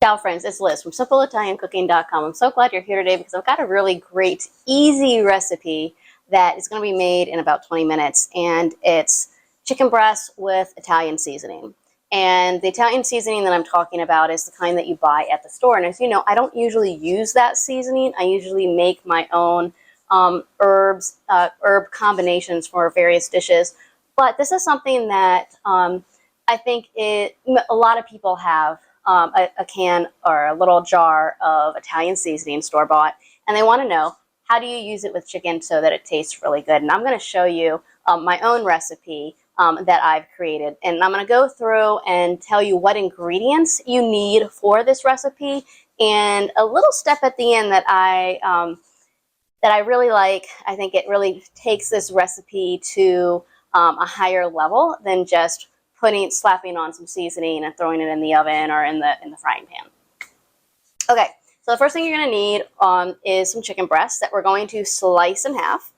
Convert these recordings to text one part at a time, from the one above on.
Ciao friends, it's Liz from SimpleItalianCooking.com. I'm so glad you're here today because I've got a really great, easy recipe that is going to be made in about 20 minutes. And it's chicken breast with Italian seasoning. And the Italian seasoning that I'm talking about is the kind that you buy at the store. And as you know, I don't usually use that seasoning. I usually make my own herb combinations for various dishes. But this is something that I think a lot of people have a can or a little jar of Italian seasoning store-bought, and they want to know, how do you use it with chicken so that it tastes really good? And I'm going to show you my own recipe that I've created, and I'm going to go through and tell you what ingredients you need for this recipe, and a little step at the end that I really like. I think it really takes this recipe to a higher level than just slapping on some seasoning and throwing it in the oven or in the frying pan. Okay, so the first thing you're going to need is some chicken breasts that we're going to slice in half,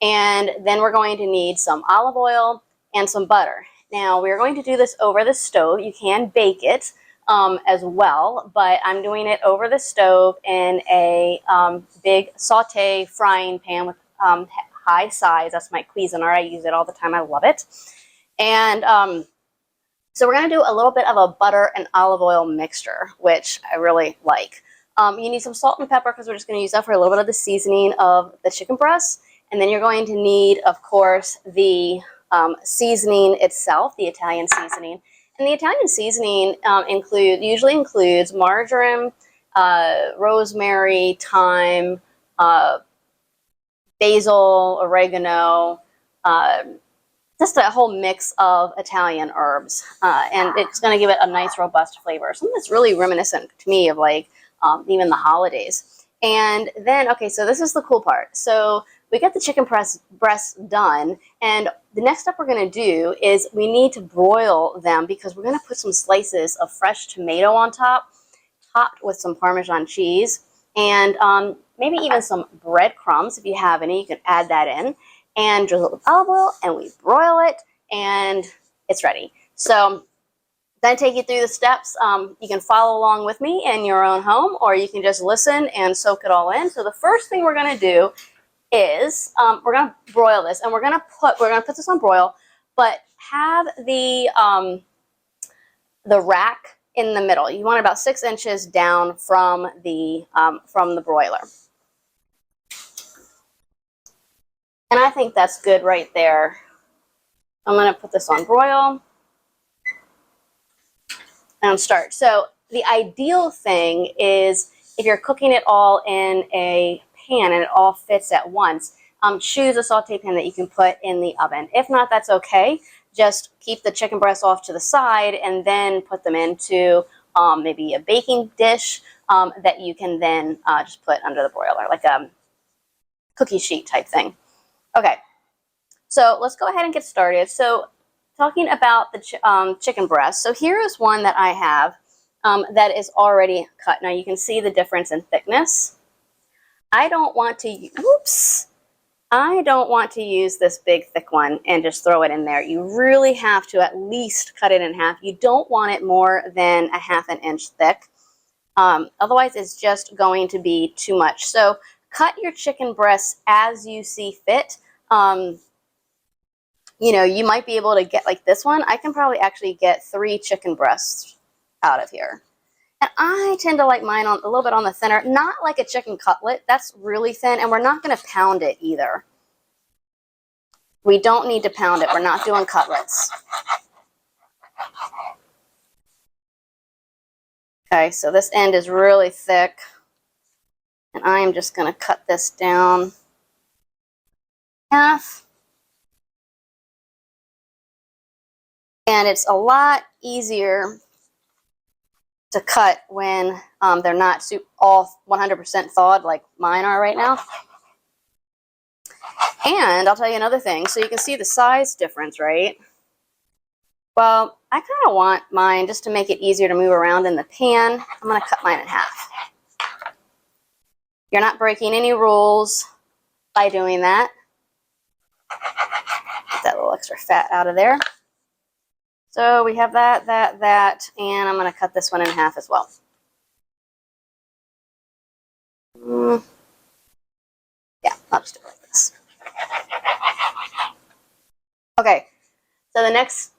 and then we're going to need some olive oil and some butter. Now we're going to do this over the stove. You can bake it as well, but I'm doing it over the stove in a big saute frying pan with high size. That's my Cuisinart. I use it all the time. I love it. And so we're going to do a little bit of a butter and olive oil mixture, which I really like. You need some salt and pepper because we're just going to use that for a little bit of the seasoning of the chicken breast. And then you're going to need, of course, the seasoning itself, the Italian seasoning. And the Italian seasoning usually includes marjoram, rosemary, thyme, basil, oregano, just a whole mix of Italian herbs, and it's going to give it a nice robust flavor. Something that's really reminiscent to me of like even the holidays. And then, okay, so this is the cool part. So we get the chicken breast done, and the next step we're going to do is we need to broil them because we're going to put some slices of fresh tomato on top, topped with some Parmesan cheese, and maybe even some breadcrumbs. If you have any, you can add that in. And drizzle it with olive oil, and we broil it, and it's ready. So then I take you through the steps. You can follow along with me in your own home, or you can just listen and soak it all in. So the first thing we're going to do is we're going to broil this, and we're going to put this on broil, but have the rack in the middle. You want it about 6 inches down from the broiler. And I think that's good right there. I'm going to put this on broil and start. So the ideal thing is if you're cooking it all in a pan and it all fits at once, choose a saute pan that you can put in the oven. If not, that's okay. Just keep the chicken breasts off to the side and then put them into maybe a baking dish that you can then just put under the broiler, like a cookie sheet type thing. Okay, so let's go ahead and get started. So talking about the chicken breast, so here is one that I have that is already cut. Now you can see the difference in thickness. I don't want to use this big thick one and just throw it in there. You really have to at least cut it in half. You don't want it more than a ½ inch thick. Otherwise it's just going to be too much. So cut your chicken breasts as you see fit. You know, you might be able to get like this one. I can probably actually get 3 chicken breasts out of here. And I tend to like mine a little bit on the thinner, not like a chicken cutlet. That's really thin, and we're not going to pound it either. We don't need to pound it. We're not doing cutlets. Okay, so this end is really thick. And I am just going to cut this down half. And it's a lot easier to cut when they're not all 100% thawed like mine are right now. And I'll tell you another thing. So you can see the size difference, right? Well, I kind of want mine, just to make it easier to move around in the pan, I'm going to cut mine in half. You're not breaking any rules by doing that. Get that little extra fat out of there. So we have that, and I'm going to cut this one in half as well. Yeah, I'll just do it like this. Okay, so the next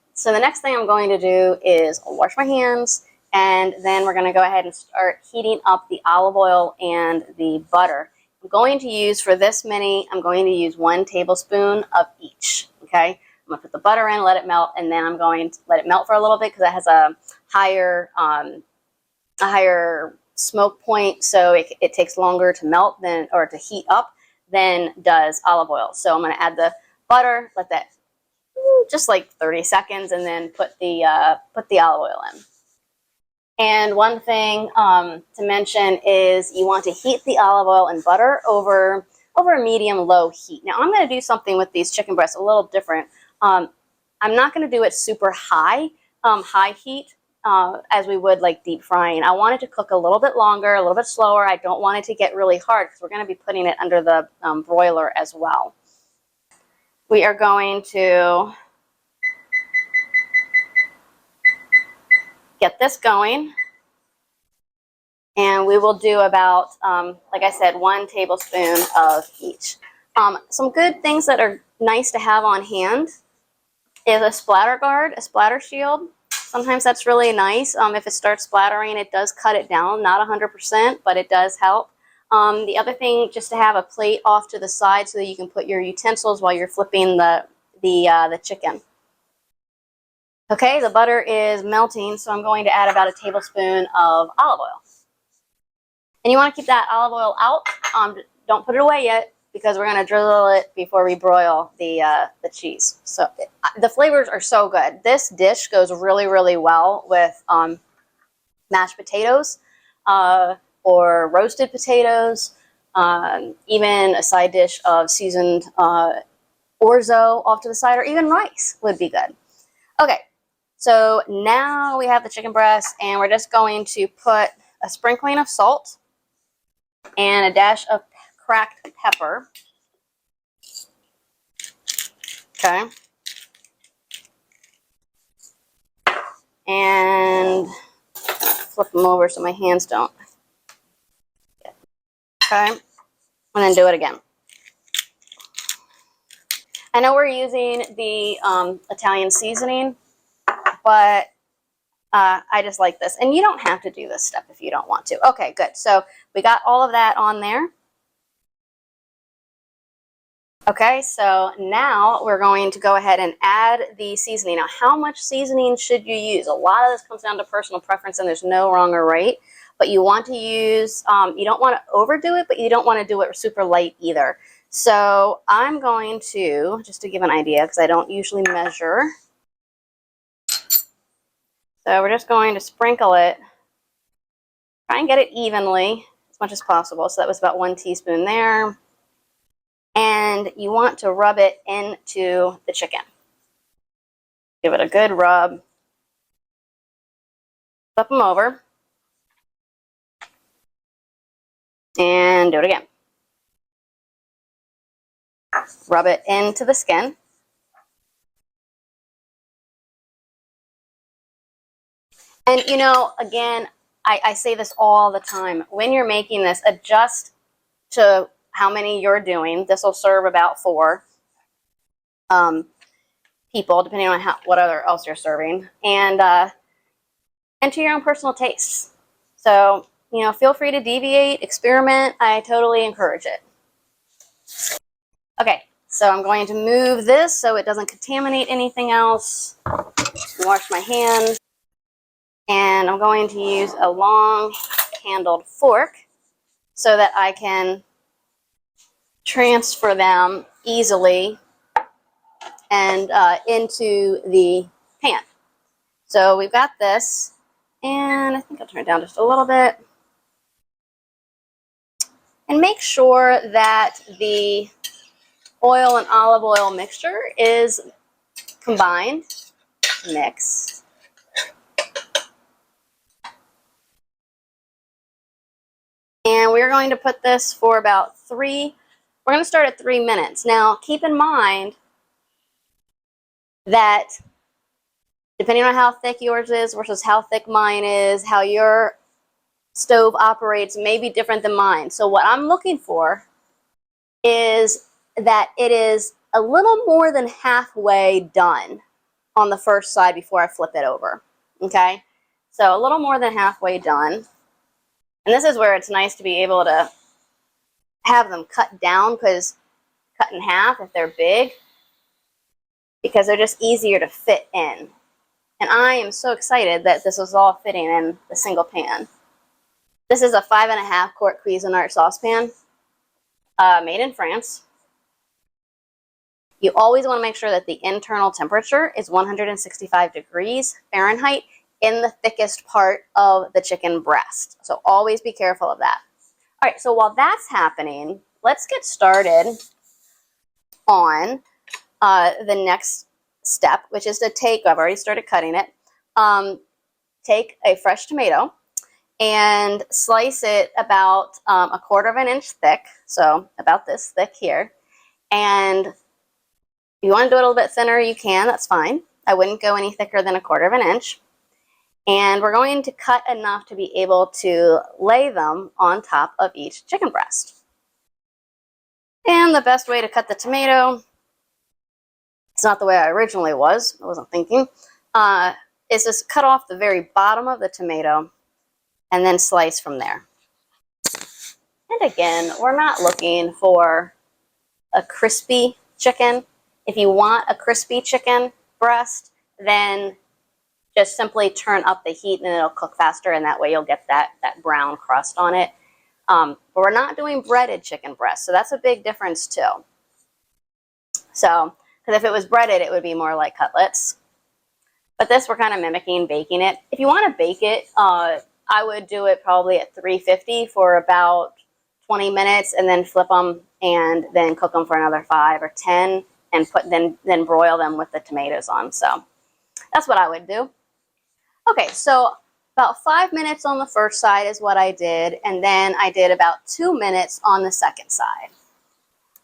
thing I'm going to do is wash my hands, and then we're going to go ahead and start heating up the olive oil and the butter. I'm going to use, for this many, I'm going to use 1 tablespoon of each, okay? I'm going to put the butter in, let it melt, and then I'm going to let it melt for a little bit because it has a higher smoke point, so it takes longer to melt than, or to heat up, than does olive oil. So I'm going to add the butter, let that just like 30 seconds, and then put the olive oil in. And one thing to mention is you want to heat the olive oil and butter over a medium-low heat. Now I'm going to do something with these chicken breasts a little different. I'm not going to do it super high heat as we would like deep frying. I want it to cook a little bit longer, a little bit slower. I don't want it to get really hard because we're going to be putting it under the broiler as well. We are going to get this going, and we will do about, like I said, 1 tablespoon of each. Some good things that are nice to have on hand is a splatter guard, a splatter shield. Sometimes that's really nice. If it starts splattering, it does cut it down, not 100%, but it does help. The other thing, just to have a plate off to the side so that you can put your utensils while you're flipping the chicken. Okay, the butter is melting, so I'm going to add about a tablespoon of olive oil. And you want to keep that olive oil out. Don't put it away yet because we're going to drizzle it before we broil the cheese. So the flavors are so good. This dish goes really, really well with mashed potatoes or roasted potatoes, even a side dish of seasoned orzo off to the side, or even rice would be good. Okay, so now we have the chicken breast, and we're just going to put a sprinkling of salt and a dash of cracked pepper. Okay. And flip them over so my hands don't. Okay. And then do it again. I know we're using the Italian seasoning, but I just like this. And you don't have to do this step if you don't want to. Okay, good. So we got all of that on there. Okay, so now we're going to go ahead and add the seasoning. Now, how much seasoning should you use? A lot of this comes down to personal preference, and there's no wrong or right. But you want to use, you don't want to overdo it, but you don't want to do it super light either. So I'm going to, just to give an idea, because I don't usually measure. So we're just going to sprinkle it. Try and get it evenly as much as possible. So that was about 1 teaspoon there. And you want to rub it into the chicken. Give it a good rub. Flip them over. And do it again. Rub it into the skin. And you know, again, I say this all the time. When you're making this, adjust to how many you're doing. This will serve about 4 people, depending on what else you're serving, and to your own personal tastes. So, you know, feel free to deviate, experiment. I totally encourage it. Okay, so I'm going to move this so it doesn't contaminate anything else. Wash my hands. And I'm going to use a long handled fork so that I can transfer them easily and into the pan. So we've got this, and I think I'll turn it down just a little bit. And make sure that the oil and olive oil mixture is combined, mixed. And we're going to put this for about we're going to start at 3 minutes. Now, keep in mind that depending on how thick yours is versus how thick mine is, how your stove operates may be different than mine. So what I'm looking for is that it is a little more than halfway done on the first side before I flip it over. Okay, so a little more than halfway done. And this is where it's nice to be able to have them cut down, because cut in half if they're big, because they're just easier to fit in. And I am so excited that this is all fitting in the single pan. This is a 5.5 quart Cuisinart saucepan, made in France. You always want to make sure that the internal temperature is 165 degrees Fahrenheit in the thickest part of the chicken breast. So always be careful of that. All right, so while that's happening, let's get started on the next step, which is to take, I've already started cutting it, take a fresh tomato and slice it about 1/4 inch thick, so about this thick here. And if you want to do it a little bit thinner, you can, that's fine. I wouldn't go any thicker than 1/4 inch. And we're going to cut enough to be able to lay them on top of each chicken breast. And the best way to cut the tomato, it's not the way I originally was, I wasn't thinking, is just cut off the very bottom of the tomato and then slice from there. And again, we're not looking for a crispy chicken. If you want a crispy chicken breast, then just simply turn up the heat and it'll cook faster, and that way you'll get that brown crust on it. But we're not doing breaded chicken breast, so that's a big difference too. So, because if it was breaded, it would be more like cutlets. But this, we're kind of mimicking baking it. If you want to bake it, I would do it probably at 350 for about 20 minutes, and then flip them and then cook them for another 5 or 10, and then broil them with the tomatoes on. So that's what I would do. Okay, so about 5 minutes on the first side is what I did, and then I did about 2 minutes on the second side.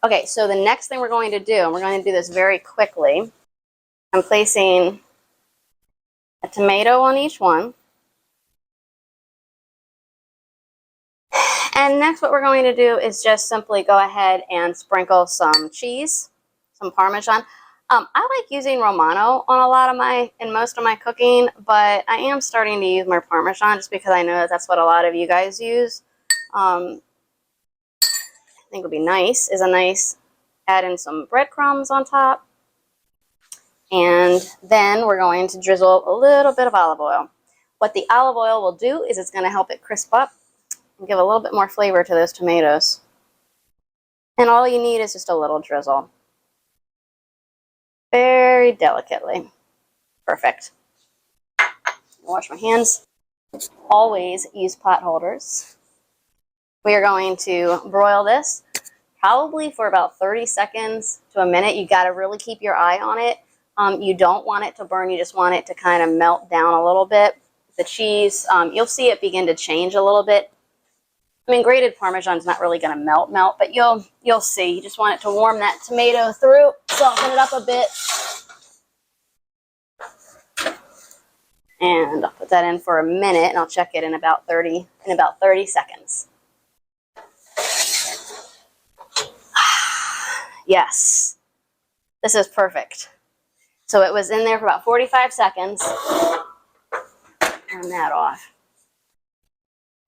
Okay, so the next thing we're going to do, and we're going to do this very quickly, I'm placing a tomato on each one. And next what we're going to do is just simply go ahead and sprinkle some cheese, some Parmesan. I like using Romano on most of my cooking, but I am starting to use more Parmesan just because I know that that's what a lot of you guys use. I think would be nice is add in some breadcrumbs on top. And then we're going to drizzle a little bit of olive oil. What the olive oil will do is it's going to help it crisp up and give a little bit more flavor to those tomatoes. And all you need is just a little drizzle. Very delicately. Perfect. Wash my hands. Always use pot holders. We are going to broil this probably for about 30 seconds to a minute. You got to really keep your eye on it. You don't want it to burn. You just want it to kind of melt down a little bit. The cheese, you'll see it begin to change a little bit. I mean, grated Parmesan is not really going to melt, but you'll see. You just want it to warm that tomato through, soften it up a bit. And I'll put that in for a minute, and I'll check it in about 30 seconds. Yes, this is perfect. So it was in there for about 45 seconds. Turn that off.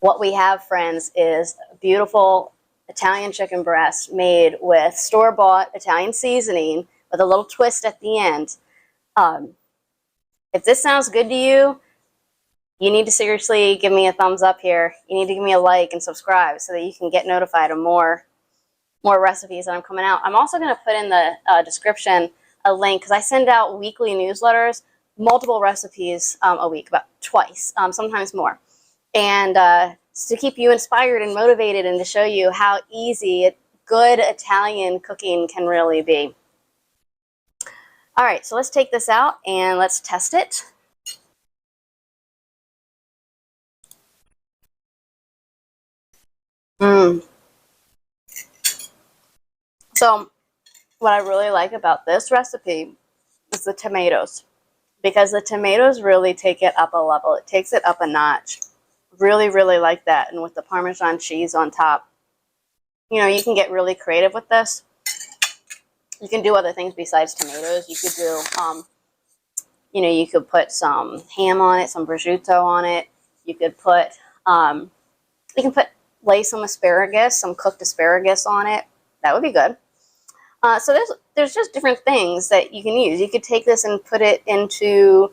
What we have, friends, is a beautiful Italian chicken breast made with store-bought Italian seasoning with a little twist at the end. If this sounds good to you, you need to seriously give me a thumbs up here. You need to give me a like and subscribe so that you can get notified of more recipes that I'm coming out. I'm also going to put in the description a link, because I send out weekly newsletters, multiple recipes a week, about twice, sometimes more. And to keep you inspired and motivated, and to show you how easy good Italian cooking can really be. All right, so let's take this out and let's test it. So what I really like about this recipe is the tomatoes, because the tomatoes really take it up a level. It takes it up a notch. Really, really like that. And with the Parmesan cheese on top, you know, you can get really creative with this. You can do other things besides tomatoes. You could do, you know, you could put some ham on it, some prosciutto on it. You could put, you can lay some asparagus, some cooked asparagus on it. That would be good. So there's just different things that you can use. You could take this and put it into,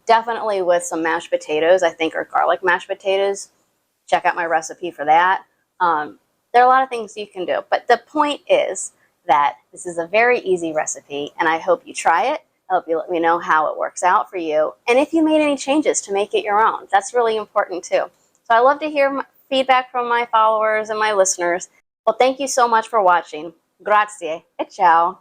definitely with some mashed potatoes, I think, or garlic mashed potatoes. Check out my recipe for that. There are a lot of things you can do, but the point is that this is a very easy recipe, and I hope you try it. I hope you let me know how it works out for you, and if you made any changes to make it your own. That's really important too. So I love to hear feedback from my followers and my listeners. Well, thank you so much for watching. Grazie e ciao.